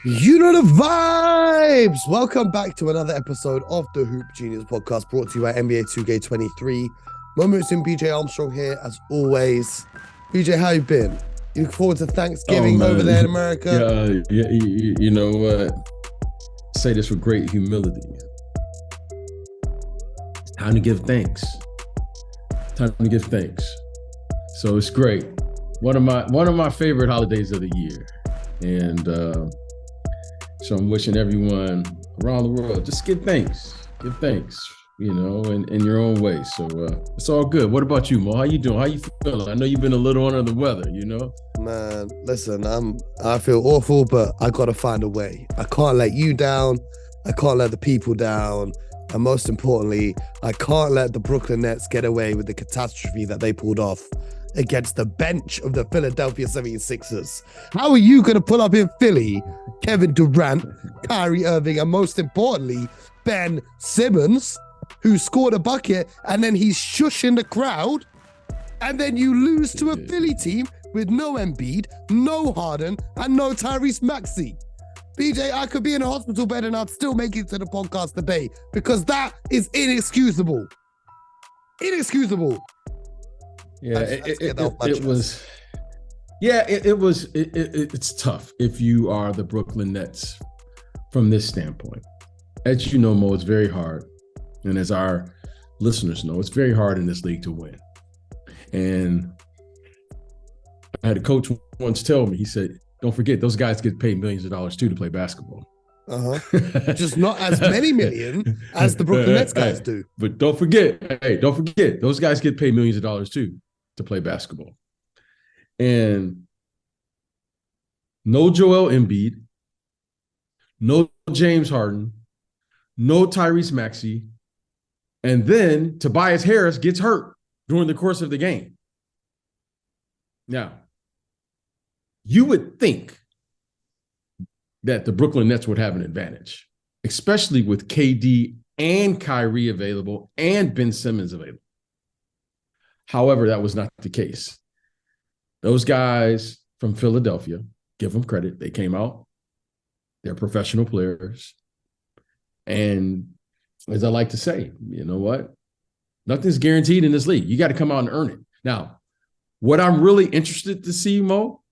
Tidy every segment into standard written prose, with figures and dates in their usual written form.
You know the vibes! Welcome back to another episode of the Hoop Genius podcast brought to you by NBA 2K23. Moments in BJ Armstrong here as always. BJ, how you been? You look forward to Thanksgiving over there in America? You know what? Say this with great humility. It's time to give thanks. Time to give thanks. So it's great. One of my favorite holidays of the year. And so I'm wishing everyone around the world, just give thanks, in your own way. So it's all good. What about you, Mo? How you doing? How you feeling? I know you've been a little under the weather, Man, listen, I feel awful, but I gotta find a way. I can't let you down. I can't let the people down. And most importantly, I can't let the Brooklyn Nets get away with the catastrophe that they pulled off against the bench of the Philadelphia 76ers. How are you going to pull up in Philly Kevin Durant, Kyrie Irving, and most importantly, Ben Simmons, who scored a bucket and then he's shushing the crowd, and then you lose to a Philly team with no Embiid, no Harden, and no Tyrese Maxey? BJ, I could be in a hospital bed and I'd still make it to the podcast today because that is inexcusable. Inexcusable. Yeah, it was. Yeah, it's tough if you are the Brooklyn Nets from this standpoint. As you know, Mo, it's very hard. And as our listeners know, it's very hard in this league to win. And I had a coach once tell me, he said, don't forget, those guys get paid millions of dollars too to play basketball. Just not as many million as the Brooklyn Nets guys do. But don't forget, those guys get paid millions of dollars too to play basketball. And no Joel Embiid, no James Harden, no Tyrese Maxey, and then Tobias Harris gets hurt during the course of the game. Now, you would think that the Brooklyn Nets would have an advantage, especially with KD and Kyrie available and Ben Simmons available. However, that was not the case. Those guys from Philadelphia, give them credit, they came out. They're professional players. And as I like to say, you know what? Nothing's guaranteed in this league. You got to come out and earn it. Now, what I'm really interested to see, Mo,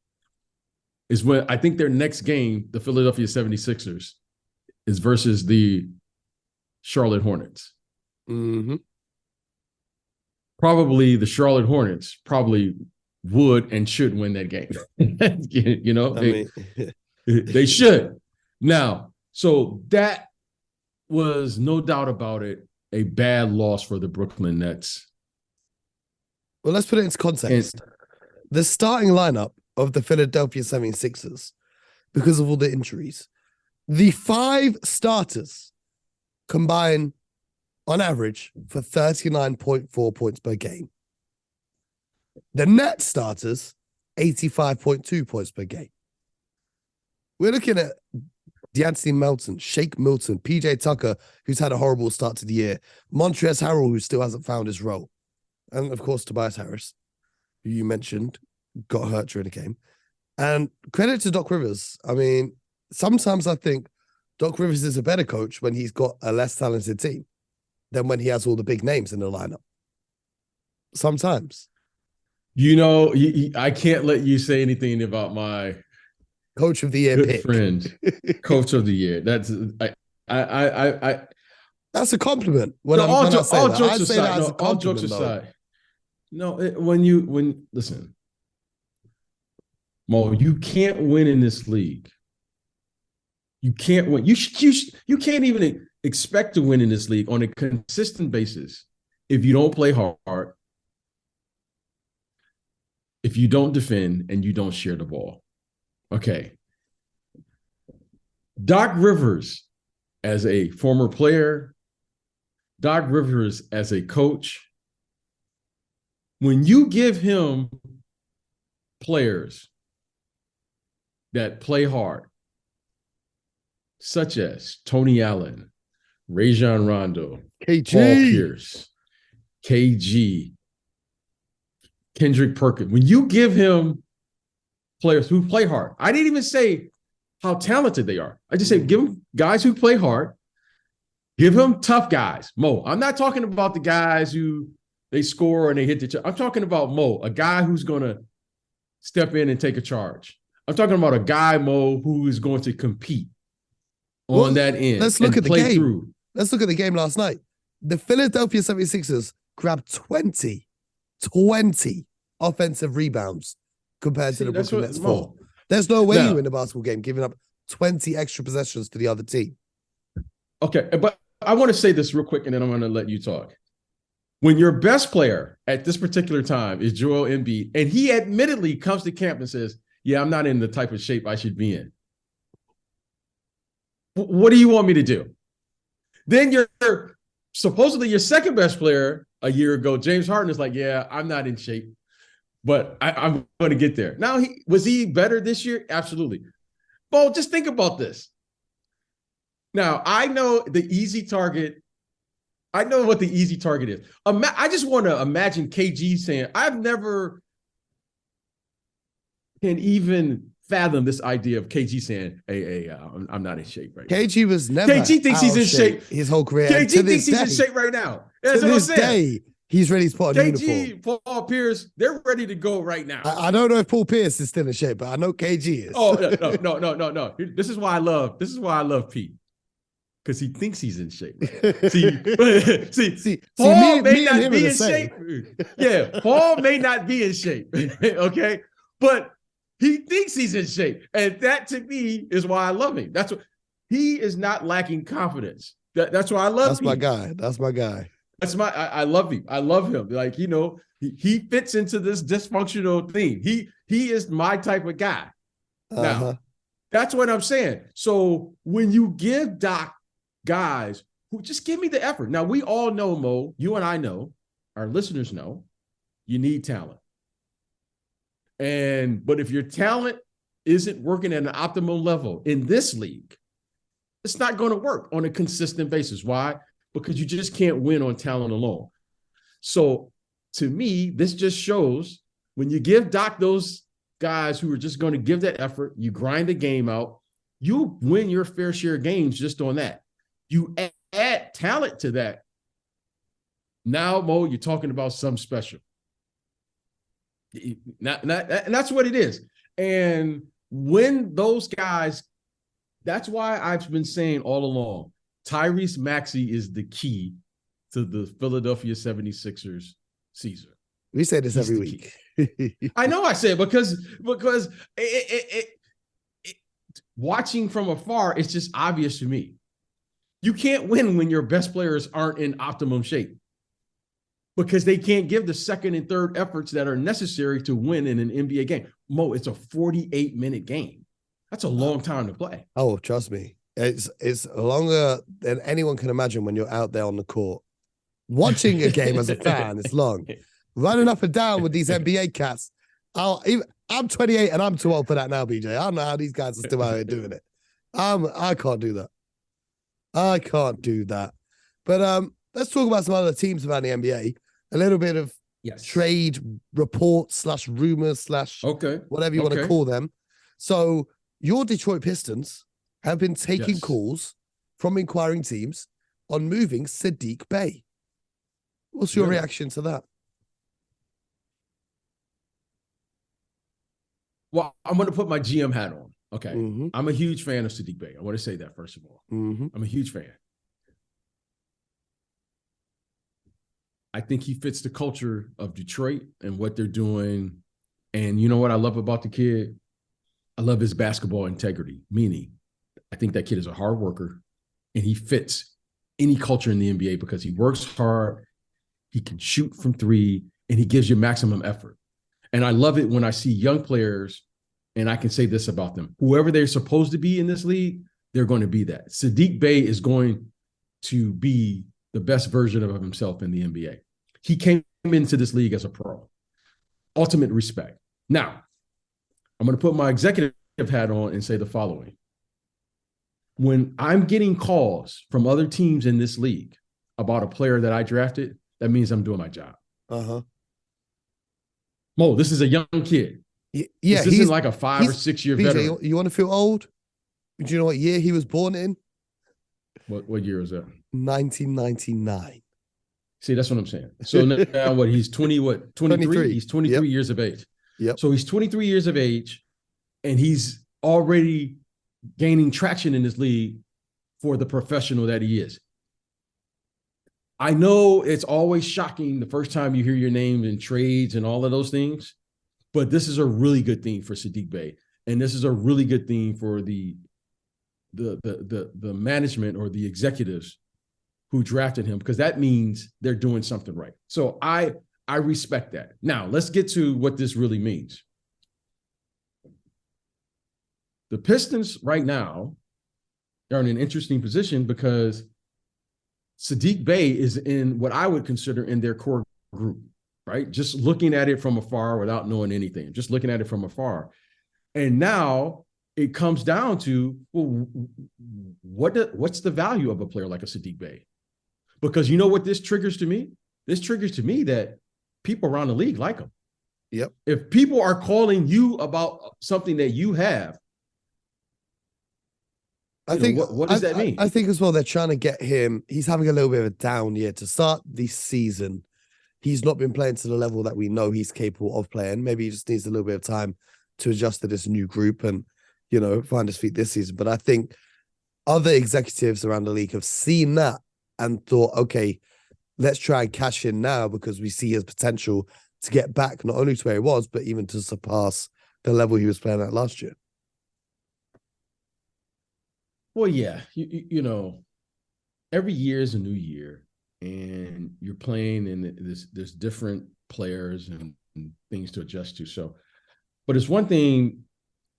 is when I think their next game, the Philadelphia 76ers, is versus the Charlotte Hornets. Mm-hmm. Probably the Charlotte Hornets probably would and should win that game. They should. Now, so that was no doubt about it, a bad loss for the Brooklyn Nets. Well, let's put it into context. The starting lineup of the Philadelphia 76ers, because of all the injuries, the 5 starters combine on average for 39.4 points per game. The net starters, 85.2 points per game. We're looking at De'Anthony Melton, Shake Milton, PJ Tucker, who's had a horrible start to the year, Montrezl Harrell, who still hasn't found his role, and of course Tobias Harris, who you mentioned got hurt during the game. And credit to Doc Rivers. I mean, sometimes I think Doc Rivers is a better coach when he's got a less talented team than when he has all the big names in the lineup. Sometimes. I can't let you say anything about my Coach of the Year good pick. Friend, Coach of the Year. That's that's a compliment. All jokes aside. Listen, Mo, you can't win in this league. You can't win. You can't even expect to win in this league on a consistent basis if you don't play hard, if you don't defend, and you don't share the ball. Okay. Doc Rivers, as a former player, Doc Rivers as a coach, when you give him players that play hard, such as Tony Allen, Rajon Rondo, KG. Paul Pierce, KG, Kendrick Perkins, when you give him players who play hard, I didn't even say how talented they are. I just say give them guys who play hard. Give him tough guys. Mo, I'm not talking about the guys who they score and they hit the. I'm talking about Mo, a guy who's going to step in and take a charge. I'm talking about a guy, Mo, who is going to compete on that end. Let's look at the game. Through. Let's look at the game last night. The Philadelphia 76ers grabbed 20 offensive rebounds compared to the Brooklyn Nets 4. There's no way you win a basketball game giving up 20 extra possessions to the other team. Okay, but I want to say this real quick, and then I'm going to let you talk. When your best player at this particular time is Joel Embiid, and he admittedly comes to camp and says, yeah, I'm not in the type of shape I should be in. What do you want me to do? Then supposedly your second best player a year ago, James Harden, is like, yeah, I'm not in shape, but I'm going to get there. Now, was he better this year? Absolutely. Well, just think about this. Now, I know the easy target. I know what the easy target is. I just want to imagine KG saying, I've never can even fathom this idea of KG saying, hey, I'm not in shape right now. KG was never KG thinks he's in shape his whole career. KG thinks he's in shape right now. That's what I'm saying. He's ready to put on KG, uniform. Paul Pierce, they're ready to go right now. I don't know if Paul Pierce is still in shape, but I know KG is. Oh, no. This is why I love Pete. Because he thinks he's in shape. See, Paul may not be in shape. Yeah, Paul may not be in shape. Okay, but he thinks he's in shape, and that to me is why I love him. That's what he is not lacking confidence. That's why I love. That's Pete. My guy. That's my guy. I love him. I love him. Like, you know, he fits into this dysfunctional thing. He is my type of guy. Now, that's what I'm saying. So when you give Doc guys who just give me the effort. Now, we all know, Mo, you and I know, our listeners know, you need talent. But if your talent isn't working at an optimal level in this league, it's not going to work on a consistent basis. Why? Because you just can't win on talent alone. So to me, this just shows when you give Doc those guys who are just going to give that effort, you grind the game out, you win your fair share of games just on that. You add talent to that. Now, Mo, you're talking about something special. And that's what it is. And when those guys, that's why I've been saying all along, Tyrese Maxey is the key to the Philadelphia 76ers season. We say this every week. I know I say it because watching from afar, it's just obvious to me. You can't win when your best players aren't in optimum shape because they can't give the second and third efforts that are necessary to win in an NBA game. Mo, it's a 48-minute game. That's a long time to play. Oh, trust me. It's longer than anyone can imagine when you're out there on the court. Watching a game as a fan, it's long. Running up and down with these NBA cats. I'm 28 and I'm too old for that now, BJ. I don't know how these guys are still out here doing it. I can't do that. I can't do that. But let's talk about some other teams around the NBA. A little bit of trade reports / rumors / whatever you want to call them. So your Detroit Pistons have been taking calls from inquiring teams on moving Saddiq Bey. What's your reaction to that? Well, I'm going to put my GM hat on. Okay. I'm a huge fan of Saddiq Bey. I want to say that first of all. I'm a huge fan. I think he fits the culture of Detroit and what they're doing. And you know what I love about the kid? I love his basketball integrity, meaning I think that kid is a hard worker and he fits any culture in the NBA because he works hard, he can shoot from three, and he gives you maximum effort. And I love it when I see young players, and I can say this about them, whoever they're supposed to be in this league, they're going to be that. Saddiq Bey is going to be the best version of himself in the NBA. He came into this league as a pro. Ultimate respect. Now, I'm going to put my executive hat on and say the following. When I'm getting calls from other teams in this league about a player that I drafted, that means I'm doing my job. Mo, this is a young kid. Yeah, this isn't like a 5 or 6 year veteran. You want to feel old? Do you know what year he was born in? What year was that? 1999. See, that's what I'm saying. So now what? He's 23? 23. He's 23 Yep. years of age. Yep. So he's 23 years of age, and he's already gaining traction in this league for the professional that he is. I know it's always shocking the first time you hear your name in trades and all of those things, but this is a really good thing for Saddiq Bey, and this is a really good thing for the management or the executives who drafted him, because that means they're doing something right. So I respect that. Now let's get to what this really means. The Pistons right now are in an interesting position because Saddiq Bey is in what I would consider in their core group, right? Just looking at it from afar without knowing anything, just looking at it from afar. And now it comes down to, well, what's the value of a player like a Saddiq Bey? Because you know what this triggers to me? This triggers to me that people around the league like him. Yep. If people are calling you about something that you have, I think what does that mean? I think as well, they're trying to get him. He's having a little bit of a down year to start this season. He's not been playing to the level that we know he's capable of playing. Maybe he just needs a little bit of time to adjust to this new group and, find his feet this season. But I think other executives around the league have seen that and thought, okay, let's try and cash in now because we see his potential to get back not only to where he was, but even to surpass the level he was playing at last year. Well, yeah, every year is a new year, and you're playing, and there's different players and things to adjust to. So, but it's one thing,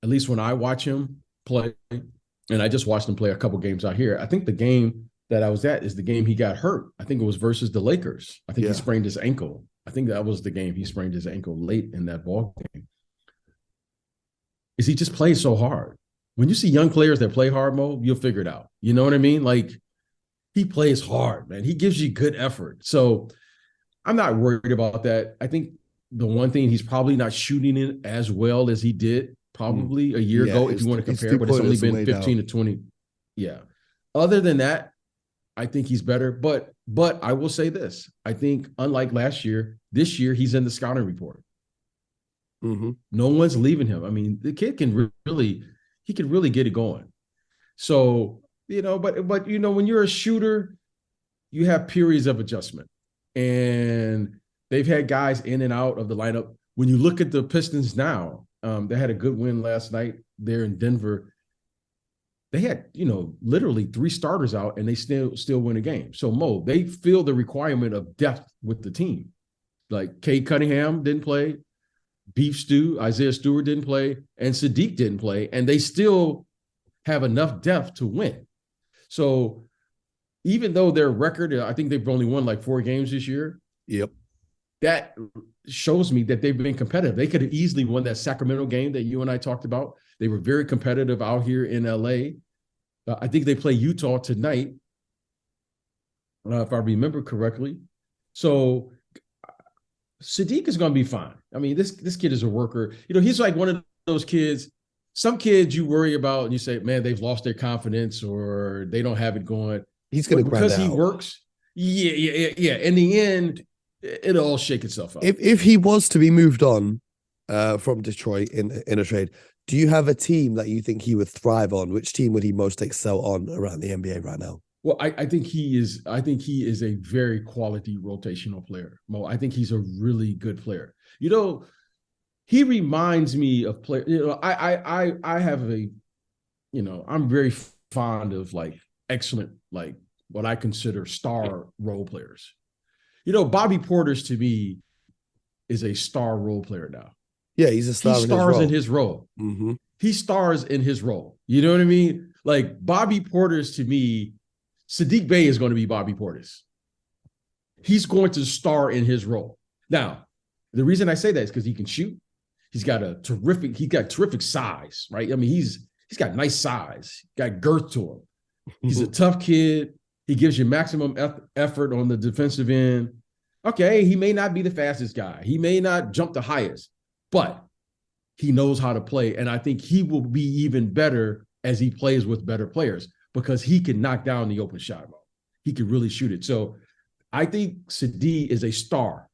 at least when I watch him play, and I just watched him play a couple games out here. I think the game that I was at is the game he got hurt. I think it was versus the Lakers. I think he sprained his ankle. I think that was the game he sprained his ankle late in that ball game. Is he just plays so hard? When you see young players that play hard, Mo, you'll figure it out. You know what I mean? Like, he plays hard, man. He gives you good effort. So I'm not worried about that. I think the one thing, he's probably not shooting it as well as he did probably a year ago, if you want to compare, but it's only been 15 to 20. Yeah. Other than that, I think he's better. But I will say this. I think unlike last year, this year he's in the scouting report. Mm-hmm. No one's leaving him. I mean, the kid can really get it going. So, but when you're a shooter, you have periods of adjustment. And they've had guys in and out of the lineup. When you look at the Pistons now, they had a good win last night there in Denver. They had, literally 3 starters out, and they still win a game. So, Mo, they feel the requirement of depth with the team. Like, Cade Cunningham didn't play. Beef Stew, Isaiah Stewart didn't play, and Saddiq didn't play, and they still have enough depth to win. So even though their record, I think they've only won like 4 games this year. Yep. That shows me that they've been competitive. They could have easily won that Sacramento game that you and I talked about. They were very competitive out here in LA. I think they play Utah tonight, if I remember correctly. So Saddiq is going to be fine. I mean, this kid is a worker. He's like one of those kids. Some kids you worry about and you say, man, they've lost their confidence or they don't have it going. He's going to grind because he works. Yeah. In the end, it'll all shake itself out. If he was to be moved on from Detroit in a trade, do you have a team that you think he would thrive on? Which team would he most excel on around the NBA right now? Well, I think he is a very quality rotational player, Mo. I think he's a really good player. He reminds me of player. I have I'm very fond of like excellent, like what I consider star role players. Bobby Portis to me is a star role player now. Yeah, he's a star. He stars in his role. Mm-hmm. He stars in his role. You know what I mean? Like Bobby Portis to me, Saddiq Bey is going to be Bobby Portis. He's going to star in his role. Now, the reason I say that is because he can shoot. He's got terrific size, right? I mean, he's got nice size, got girth to him. He's a tough kid. He gives you maximum effort on the defensive end. Okay, he may not be the fastest guy. He may not jump the highest, but he knows how to play. And I think he will be even better as he plays with better players because he can knock down the open shot. He can really shoot it. So I think Saddiq is a star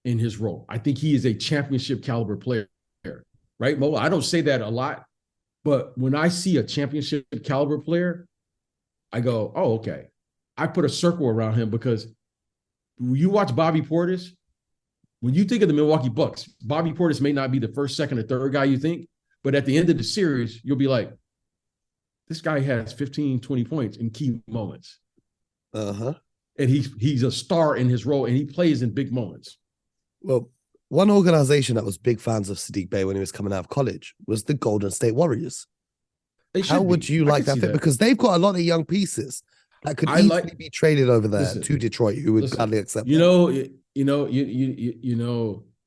in his role. I think he is a championship caliber player, right, Mo? I don't say that a lot, but when I see a championship caliber player, I go, oh, okay. I put a circle around him because when you watch Bobby Portis, when you think of the Milwaukee Bucks, Bobby Portis may not be the first, second, or third guy you think, but at the end of the series, you'll be like, this guy has 15, 20 points in key moments. Uh-huh. And he's a star in his role, and he plays in big moments. Well, one organization that was big fans of Saddiq Bey when he was coming out of college was the Golden State Warriors. How would you like that fit? Because they've got a lot of young pieces that could easily be traded over there to Detroit, who would gladly accept that.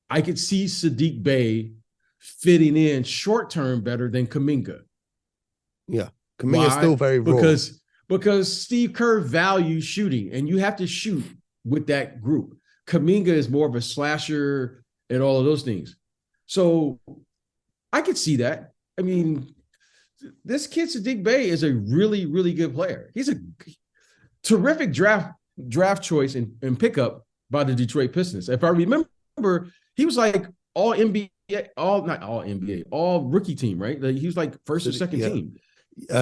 I could see Saddiq Bey fitting in short term better than Kuminga. Yeah, Kuminga is still very raw. Because Steve Kerr values shooting, and you have to shoot with that group. Kuminga is more of a slasher and all of those things. So I could see that. I mean, this kid Saddiq Bey is a really, really good player. He's a terrific draft choice and pickup by the Detroit Pistons. If I remember, he was like all NBA, all rookie team, right? Like he was like first or second team.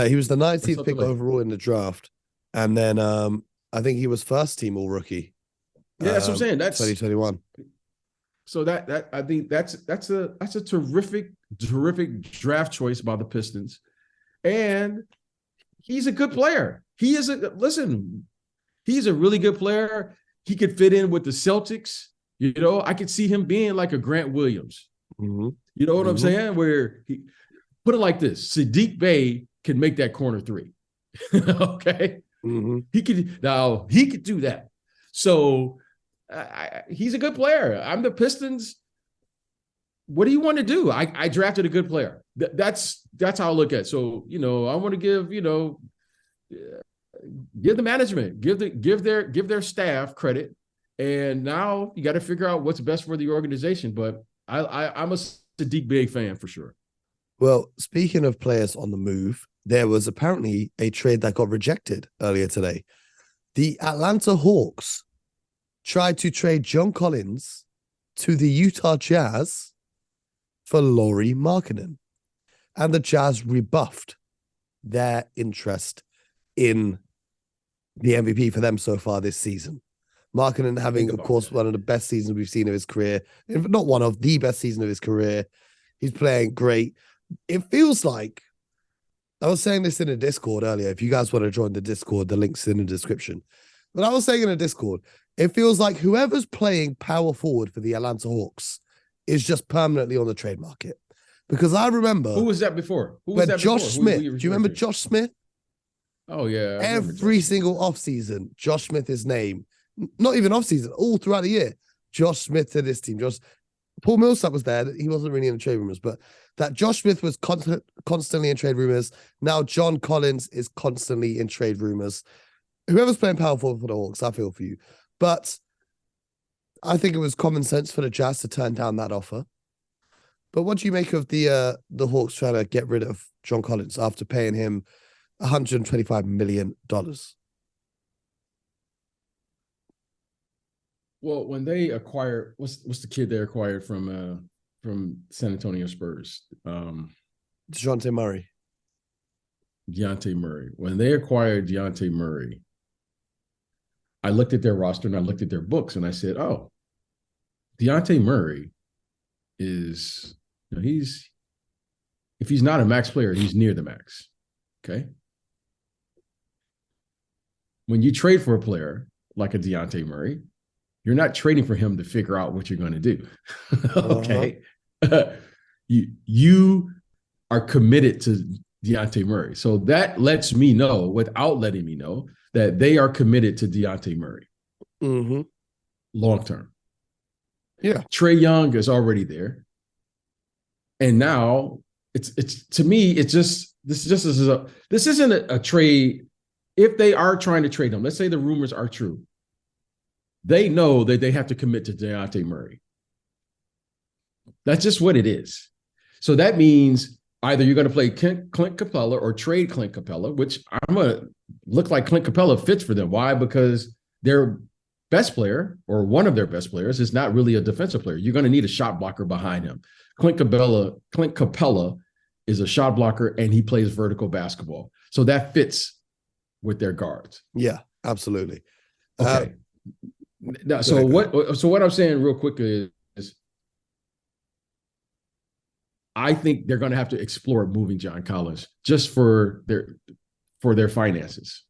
He was the 19th pick overall in the draft. And then I think he was first team all rookie. Yeah, that's what I'm saying. That's 2021. So that I think that's a terrific draft choice by the Pistons. And he's a good player. He's a really good player. He could fit in with the Celtics. You know, I could see him being like a Grant Williams. Mm-hmm. You know what I'm saying? Where he put it like this: Saddiq Bey can make that corner three. Okay, he could do that. So he's a good player. I'm the Pistons. What do you want to do? I drafted a good player. That's how I look at it. So, I want to give the management, give their staff credit. And now you got to figure out what's best for the organization. But I'm a Saddiq Bey fan for sure. Well, speaking of players on the move, there was apparently a trade that got rejected earlier today. The Atlanta Hawks tried to trade John Collins to the Utah Jazz for Lauri Markanen. And the Jazz rebuffed their interest in the MVP for them so far this season. Markanen having, of course, one of the best seasons we've seen of his career. Not one of the best season of his career. He's playing great. It feels like, I was saying this in a Discord earlier. If you guys want to join the Discord, the link's in the description. But I was saying in a Discord, it feels like whoever's playing power forward for the Atlanta Hawks is just permanently on the trade market. Because I remember... Who was that before? Josh Smith. Do you remember Josh Smith? Oh, yeah. Every single offseason, Josh Smith's name, not even offseason, all throughout the year, Josh Smith to this team. Paul Millsap was there. He wasn't really in the trade rumors, but that Josh Smith was constantly in trade rumors. Now John Collins is constantly in trade rumors. Whoever's playing power forward for the Hawks, I feel for you. But I think it was common sense for the Jazz to turn down that offer. But what do you make of the Hawks trying to get rid of John Collins after paying him $125 million? Well, when they acquired, what's the kid they acquired from San Antonio Spurs? DeJounte Murray. Dejounte Murray. When they acquired Dejounte Murray, I looked at their roster and I looked at their books and I said, oh, Dejounte Murray is, if he's not a max player, he's near the max. Okay. When you trade for a player like a Dejounte Murray, you're not trading for him to figure out what you're going to do. Okay. You are committed to Dejounte Murray. So that lets me know, without letting me know, that they are committed to Dejounte Murray. Long term. Yeah. Trae Young is already there. And now it's to me, this isn't a trade. If they are trying to trade him, let's say the rumors are true, they know that they have to commit to Dejounte Murray. That's just what it is. So that means either you're going to play Clint Capella or trade Clint Capella, which I'm going to look like Clint Capella fits for them. Why? Because their best player or one of their best players is not really a defensive player. You're going to need a shot blocker behind him. Clint Capella is a shot blocker and he plays vertical basketball. So that fits with their guards. Yeah, absolutely. Okay. Now, so what I'm saying real quick is I think they're going to have to explore moving John Collins just for their finances,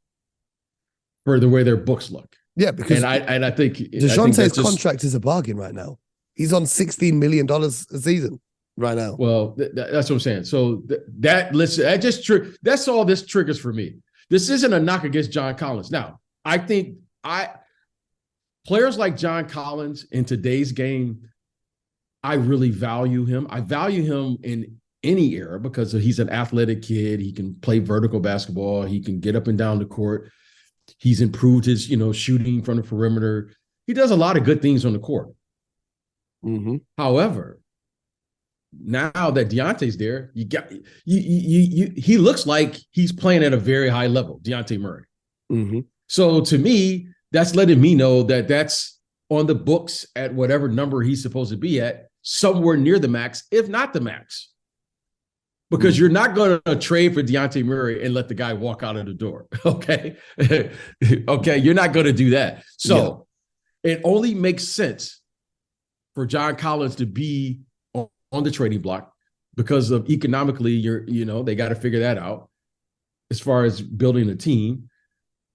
for the way their books look. Yeah, because I think DeJounte's contract is a bargain right now. He's on $16 million a season right now. Well, that's what I'm saying. So that's all this triggers for me. This isn't a knock against John Collins. Now, I think players like John Collins in today's game, I really value him. I value him in any era because he's an athletic kid. He can play vertical basketball. He can get up and down the court. He's improved his, shooting from the perimeter. He does a lot of good things on the court. Mm-hmm. However, now that Deontay's there, he looks like he's playing at a very high level, Dejounte Murray. Mm-hmm. So to me, that's letting me know that that's on the books at whatever number he's supposed to be at, somewhere near the max, if not the max. Because you're not going to trade for Dejounte Murray and let the guy walk out of the door. Okay. Okay. You're not going to do that. So it only makes sense for John Collins to be on the trading block because of economically, they got to figure that out as far as building a team.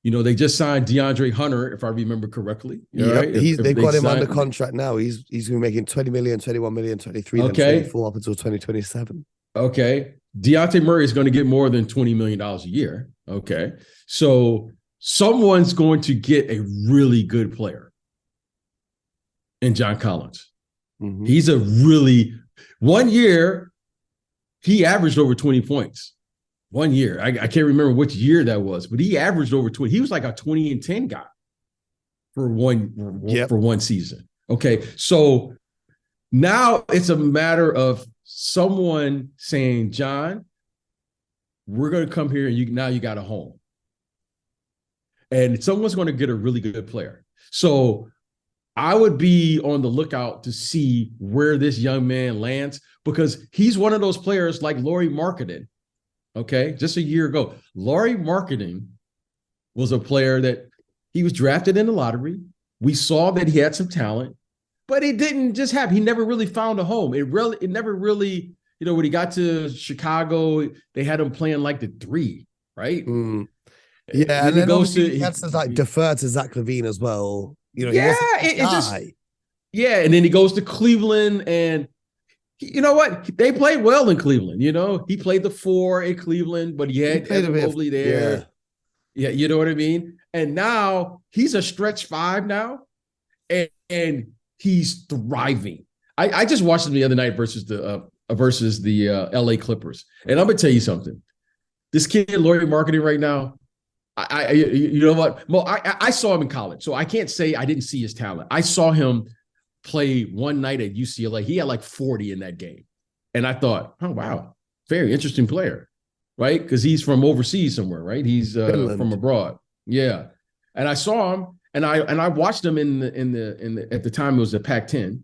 They just signed DeAndre Hunter, if I remember correctly. Right? They've got him under contract now. He's going to be making $20 million, $21 million, $23 million, $24 up until 2027. Okay. Dejounte Murray is going to get more than $20 million a year. Okay. So someone's going to get a really good player in John Collins. Mm-hmm. He's one year, he averaged over 20 points. 1 year. I can't remember which year that was, but he averaged over 20. He was like a 20 and 10 guy for one season. Okay. So now it's a matter of someone saying, John, we're going to come here and now you got a home. And someone's going to get a really good player. So I would be on the lookout to see where this young man lands because he's one of those players like Lauri Markannen. Okay, just a year ago, Lauri Markannen was a player that he was drafted in the lottery. We saw that he had some talent, but it didn't just happen. He never really found a home. It never really, when he got to Chicago, they had him playing like the 3, right? Yeah, and then he has to defer to Zach LaVine as well. And then he goes to Cleveland and. You know what? They played well in Cleveland. He played the 4 in Cleveland, but he had Evan Mobley there. Yeah, you know what I mean? And now he's a stretch 5 now, and he's thriving. I just watched him the other night versus the LA Clippers. And I'm gonna tell you something. This kid, Lauri Markannen right now, you know what? Well, I saw him in college, so I can't say I didn't see his talent. I saw him play one night at UCLA. He had like 40 in that game. And I thought, oh, wow, very interesting player, right? Because he's from overseas somewhere, right? He's from abroad. Yeah. And I saw him and I watched him in the at the time it was the Pac-10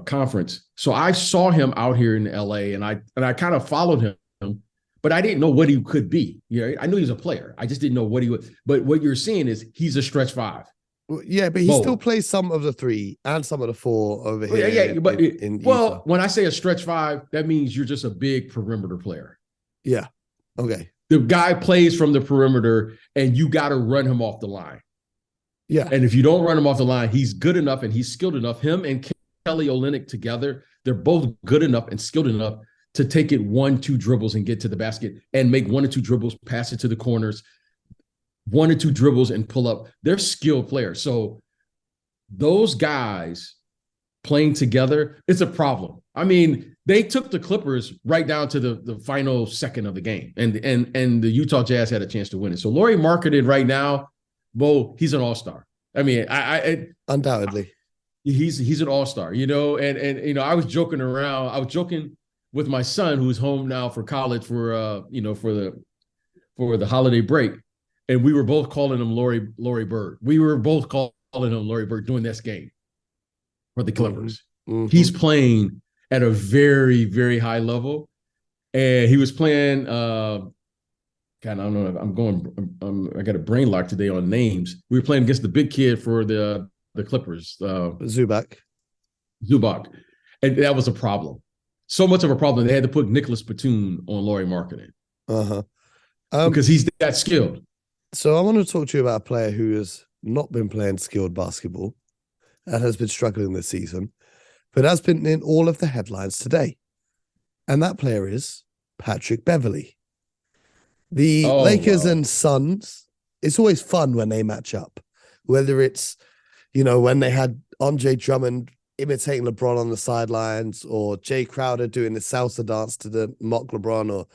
conference. So I saw him out here in LA and I kind of followed him, but I didn't know what he could be. I knew he was a player. I just didn't know what he was. But what you're seeing is he's a stretch 5. Yeah, but he still plays some of the 3 and some of the 4 over here. Yeah, but when I say a stretch 5, that means you're just a big perimeter player. Yeah. Okay. The guy plays from the perimeter, and you got to run him off the line. Yeah. And if you don't run him off the line, he's good enough and he's skilled enough. Him and Kelly Olynyk together, they're both good enough and skilled enough to take it 1-2 dribbles and get to the basket and make 1 or 2 dribbles, pass it to the corners. 1 or 2 dribbles and pull up. They're skilled players. So those guys playing together, it's a problem. I mean, they took the Clippers right down to the final second of the game, and the Utah Jazz had a chance to win it. So Lauri Markannen right now, Bo, he's an all-star. I mean, undoubtedly, he's an all-star. And I was joking around. I was joking with my son who's home now for college for the holiday break, and we were both calling him Lauri Bird. We were both calling him Lauri Bird during this game for the Clippers. Mm-hmm. He's playing at a very, very high level, and he was playing. God, I don't know. I got a brain lock today on names. We were playing against the big kid for the Clippers, Zubac, and that was a problem. So much of a problem they had to put Nicholas Batum on Lauri Markannen. Because he's that skilled. So I want to talk to you about a player who has not been playing skilled basketball and has been struggling this season, but has been in all of the headlines today. And that player is Patrick Beverley. The Lakers and Suns, it's always fun when they match up, whether it's, when they had Andre Drummond imitating LeBron on the sidelines, or Jay Crowder doing the salsa dance to the mock LeBron, or,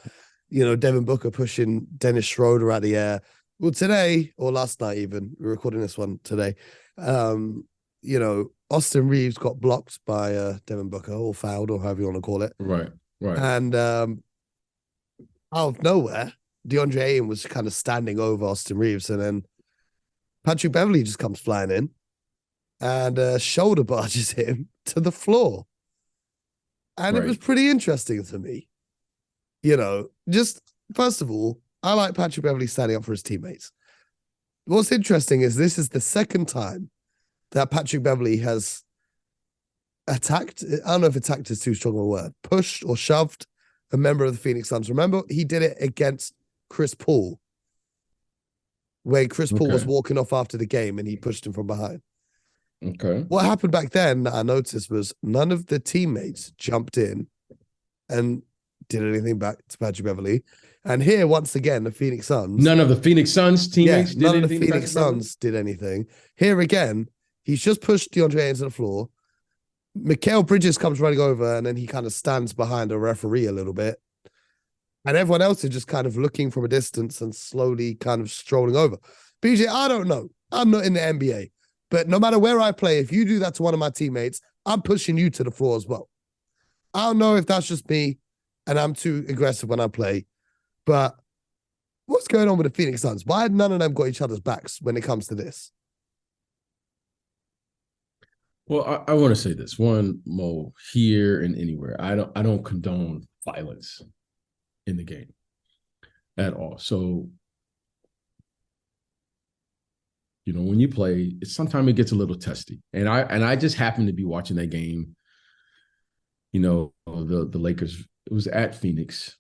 Devin Booker pushing Dennis Schroeder out the air. Well, today, or last night even, we're recording this one today, Austin Reeves got blocked by Devin Booker, or fouled, or however you want to call it. Right. And out of nowhere, DeAndre Ayton was kind of standing over Austin Reeves, and then Patrick Beverley just comes flying in and shoulder barges him to the floor. And It was pretty interesting to me. Just first of all, I like Patrick Beverley standing up for his teammates. What's interesting is this is the second time that Patrick Beverley has attacked, I don't know if attacked is too strong a word, pushed or shoved a member of the Phoenix Suns. Remember, he did it against Chris Paul, when Chris Paul was walking off after the game and he pushed him from behind. Okay. What happened back then that I noticed was none of the teammates jumped in and did anything back to Patrick Beverley. And here, once again, the Phoenix Suns. None of the Phoenix Suns teammates did none anything. None of the Phoenix Suns did anything. Here again, he's just pushed DeAndre Ayton to the floor. Mikal Bridges comes running over, and then he kind of stands behind a referee a little bit. And everyone else is just kind of looking from a distance and slowly kind of strolling over. BJ, I don't know. I'm not in the NBA. But no matter where I play, if you do that to one of my teammates, I'm pushing you to the floor as well. I don't know if that's just me and I'm too aggressive when I play, but what's going on with the Phoenix Suns? Why had none of them got each other's backs when it comes to this? Well, I want to say this. One, Mo, here and anywhere, I don't condone violence in the game at all. So, when you play, sometimes it gets a little testy. And I just happened to be watching that game. The Lakers, it was at Phoenix.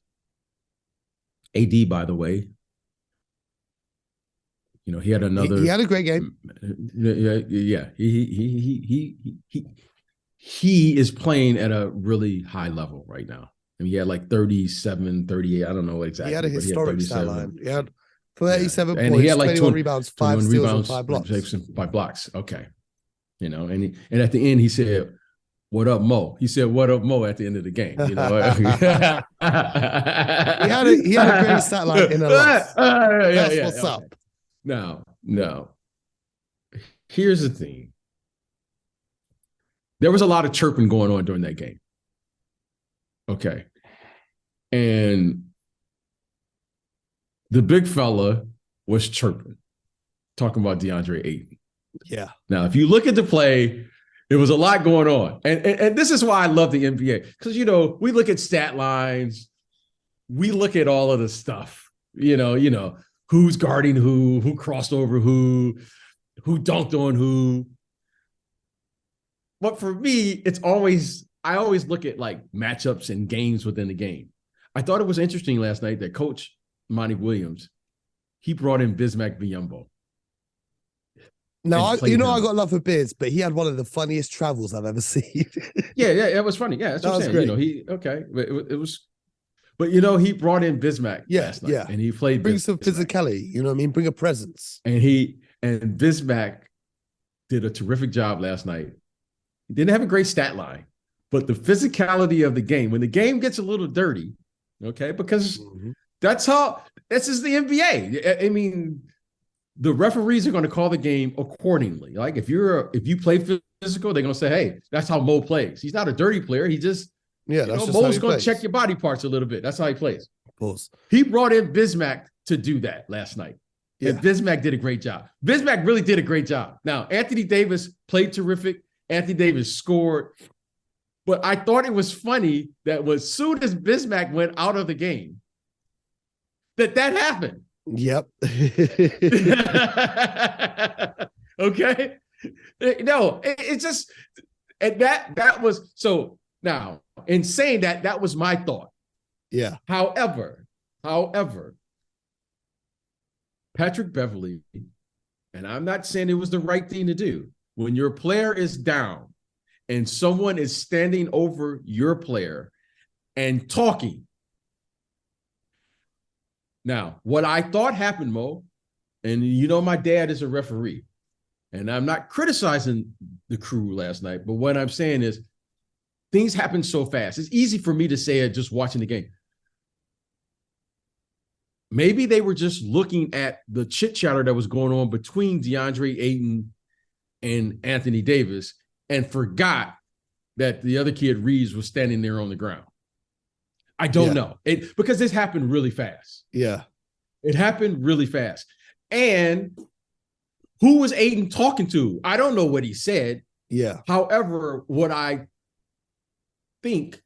AD, by the way, he had another. He had a great game. Yeah. He is playing at a really high level right now. I mean, he had like 37, 38. I don't know exactly. He had a historic stat line. He had 37 and points, he had like 21 rebounds, 5 steals, and 5 blocks. 5 blocks. Okay. And at the end, he said, "What up, Mo?" He said, "What up, Mo?" at the end of the game. he had a great stat line in a loss. That's what's up. Now, here's the thing. There was a lot of chirping going on during that game. Okay. And the big fella was chirping, talking about DeAndre Ayton. Yeah. Now, if you look at the play, there was a lot going on. And this is why I love the NBA. Because, we look at stat lines. We look at all of the stuff. Who's guarding who crossed over who dunked on who. But for me, I always look at like matchups and games within the game. I thought it was interesting last night that Coach Monty Williams, he brought in Bismack Biyombo. No, I got love for Biz, but he had one of the funniest travels I've ever seen. yeah, it was funny. Yeah, that's what I'm saying. Great. It was, but he brought in Bismack last night, and he played. Bring some physicality, you know what I mean? Bring a presence. And Bismack did a terrific job last night. He didn't have a great stat line, but the physicality of the game, when the game gets a little dirty, okay, because this is the NBA. I mean, the referees are going to call the game accordingly. Like if you play physical, they're going to say, "Hey, that's how Mo plays. He's not a dirty player. He just Yeah, that's just Mo's going to check your body parts a little bit. That's how he plays. Pause. He brought in Bismack to do that last night. Yeah. And Bismack did a great job. Bismack really did a great job. Now, Anthony Davis played terrific. Anthony Davis scored. But I thought it was funny that as soon as Bismack went out of the game, that happened. Yep. Okay. No, it's just, and that was, so now in saying that was my thought. Yeah. However, Patrick Beverley, and I'm not saying it was the right thing to do, when your player is down and someone is standing over your player and talking. Now, what I thought happened, Mo, and my dad is a referee, and I'm not criticizing the crew last night, but what I'm saying is things happen so fast. It's easy for me to say it just watching the game. Maybe they were just looking at the chit chatter that was going on between DeAndre Ayton and Anthony Davis and forgot that the other kid, Reeves, was standing there on the ground. I don't know. Because this happened really fast. Yeah. It happened really fast. And who was Ayton talking to? I don't know what he said. Yeah. However, what I think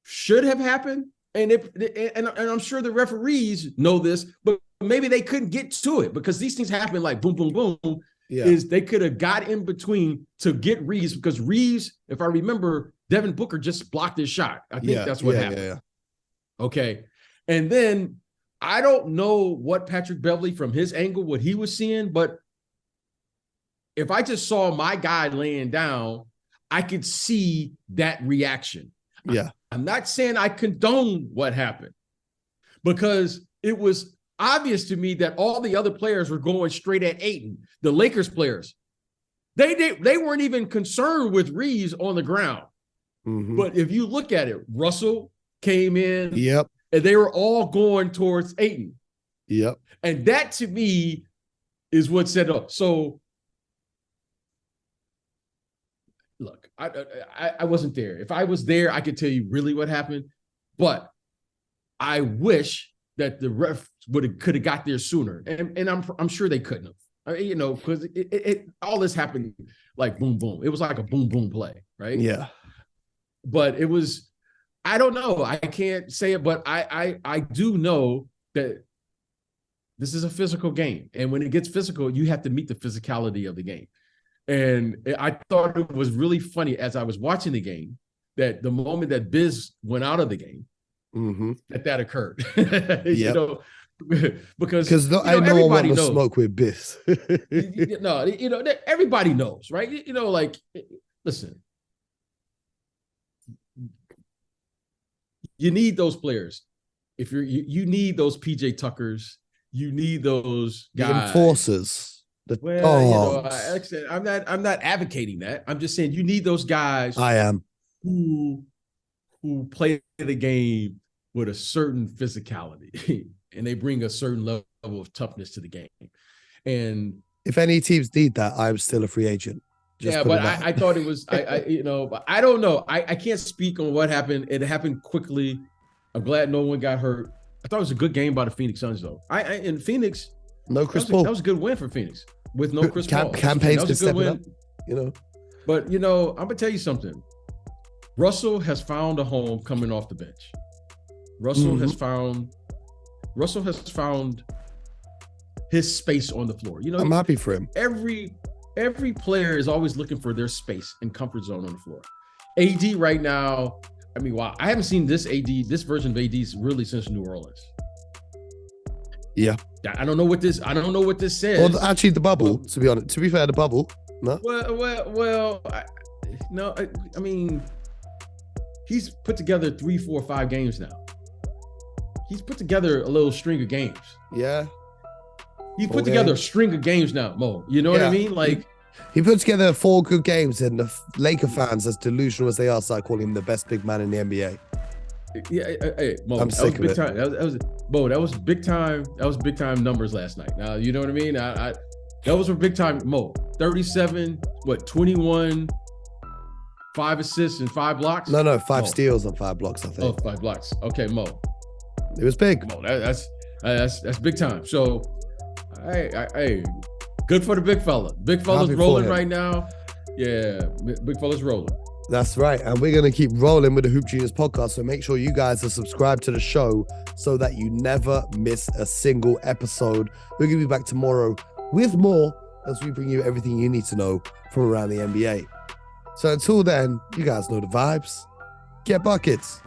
should have happened, and I'm sure the referees know this, but maybe they couldn't get to it because these things happen like boom, boom, boom. Yeah. Is they could have got in between to get Reeves, because Reeves, if I remember, Devin Booker just blocked his shot. I think that's what happened. Yeah. Okay. And then I don't know what Patrick Beverley from his angle, what he was seeing, but if I just saw my guy laying down, I could see that reaction. Yeah. I'm not saying I condone what happened, because it was obvious to me that all the other players were going straight at Ayton. The Lakers players, they weren't even concerned with Reeves on the ground. Mm-hmm. But if you look at it, Russell came in. Yep. And they were all going towards Ayton. Yep. And that to me is what set up. So look, I wasn't there. If I was there, I could tell you really what happened. But I wish that the ref could have got there sooner. And I'm sure they couldn't have. Because it all this happened like boom, boom. It was like a boom, boom play, right? Yeah. But it was, I don't know. I can't say it, but I do know that this is a physical game. And when it gets physical, you have to meet the physicality of the game. And I thought it was really funny as I was watching the game that the moment that Biz went out of the game, mm-hmm. that occurred. Yep. Because I know everybody knows. Smoke with Biz. Everybody knows, right? Listen. You need those players. If you need those PJ Tuckers, you need those guys. The enforcers. I'm not advocating that. I'm just saying you need those guys. I am. Who play the game with a certain physicality and they bring a certain level of toughness to the game. And if any teams need that, I'm still a free agent. But I thought it was, but I don't know. I can't speak on what happened. It happened quickly. I'm glad no one got hurt. I thought it was a good game by the Phoenix Suns, though. In Phoenix, no Chris Paul. That was a good win for Phoenix with no Chris Paul. Campaign's been stepping up, But, I'm going to tell you something. Russell has found a home coming off the bench. Russell has found his space on the floor. I'm happy for him. Every player is always looking for their space and comfort zone on the floor. AD right now, wow, I haven't seen this version of AD really since New Orleans. Yeah. I don't know what this says. Well, actually, the bubble, to be honest. To be fair, the bubble. No. He's put together 3, 4, 5 games now. He's put together a little string of games. Yeah. He put together a string of games now, Mo. You know what I mean? Like, he put together 4 good games, and the Laker fans, as delusional as they are, started calling him the best big man in the NBA. Yeah, hey, Mo, I'm sick of it. That was big time. That was big time numbers last night. Now, you know what I mean? That was a big time. Mo, 37, 21, 5 assists and 5 blocks? No, 5 Mo. steals and 5 blocks, I think. Oh, 5 blocks. Okay, Mo. It was big. Mo, that's big time. So, hey, good for the big fella. Big fella's rolling right now. Yeah, big fella's rolling. That's right. And we're going to keep rolling with the Hoop Genius podcast. So make sure you guys are subscribed to the show so that you never miss a single episode. We're going to be back tomorrow with more as we bring you everything you need to know from around the NBA. So until then, you guys know the vibes. Get buckets.